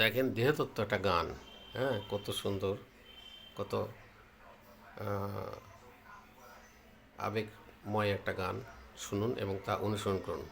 দেখেন দেহতত্ত্ব একটা গান, হ্যাঁ, কত সুন্দর, কত আবেগময় একটা গান। শুনুন এবং তা অনুসরণ করুন।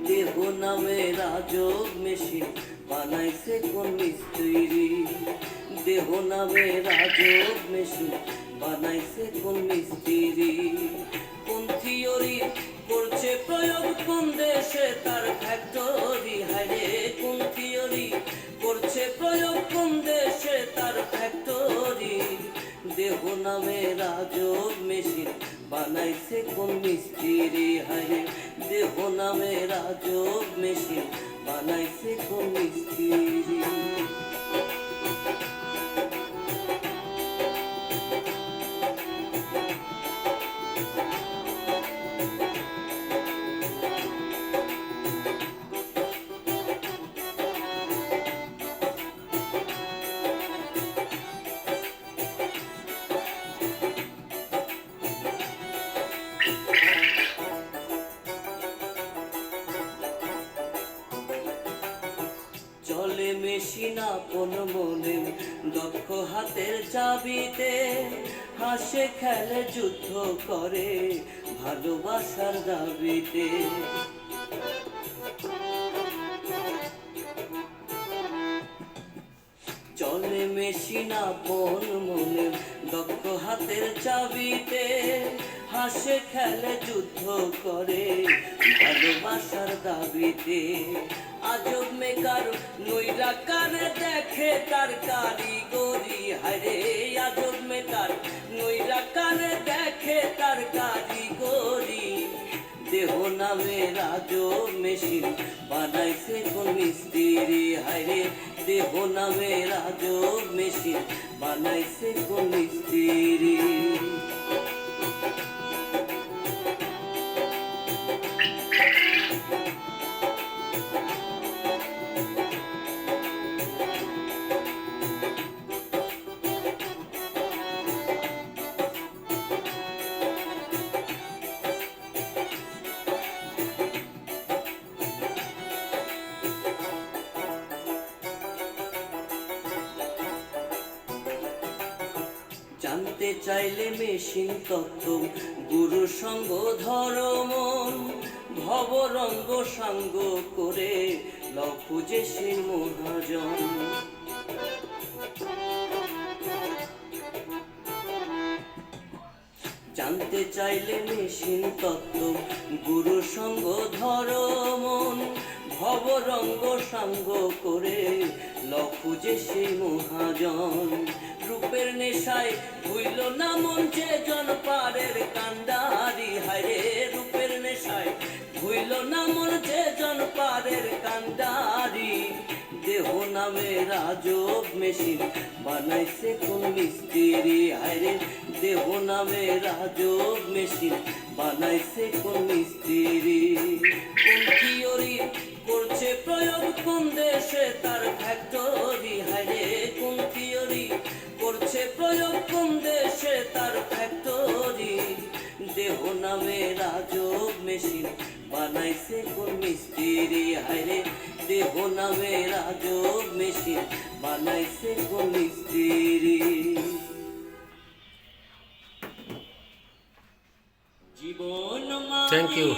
দেহ নামে রাজব মেশিন বানাইছে কোন মিস্ত্রি। দেহ নামে রাজব মেশিন বানাইছে কোন মিস্ত্রি। কোন থিওরি করছে প্রয়োগ কোন দেশে তার ফ্যাক্টরি। হায়রে কোন থিওরি করছে প্রয়োগ কোন দেশে তার ফ্যাক্টরি। দেহ নামে রাজব মেশিন বানাইছে কোন মিস্ত্রি। হায়রে দেহ নামে রাজব মেশিন বানাইছে কোন মিস্ত্রি। চলে মেশিন আপন মনে দক্ষ হাতের চাবিতে। হাসে খেলে যুদ্ধ করে ভালোবাসার দাবিতে। চলে মেশিন আপন মনে দক্ষ হাতের চাবিতে। হাসে খেলে যুদ্ধ করে ভালোবাসার দাবিতে। আজব মেকার নইরা কানে দেখে তার কারিগরি। হায়রে আজব মেকার নইরা কানে দেখে তার কারিগরি। দেহ নামে রাজব মেশিন বানাইছে কোন মিস্ত্রি। হায়রে দেহ নামে রাজব মেশিন বানাইছে কোন মিস্ত্রি। জানতে চাইলে মেশিন তত্ত্ব গুরু সঙ্গ ধর্ম ভবরঙ্গ সাঙ্গ করে লও খুঁজে সেই মহাজন। জানতে চাইলে মেশিন তত্ত্ব গুরু সঙ্গ ধর্ম ভবরঙ্গ সাঙ্গ করে লও খুঁজে সেই মহাজন। রূপের নেশায় ভুইল না মন যে জনপারের কান্ডারি। হায়রে রূপের নেশায় ভুইল না মন যে জনপারের কান্ডারি। দেহ নামে রাজব মেশিন বানাইছে কোন মিস্ত্রি। হায়রে দেহ নামে রাজব মেশিন বানাইছে কোন মিস্ত্রি। কোন থিওরি করছে প্রয়োগ কোন দেশে তার ফ্যাক্টরি। হায়রে কোন থিওরি করছে প্রয়োগ কোন দেশে তার ফ্যাক্টরি। দেহ নামে রাজব মেশিন বানাইছে কোন মিস্ত্রি। হায়রে দেহ নামে রাজব মেশিন বানাইছে কোন মিস্ত্রি। জীবন থ্যাংক ইউ।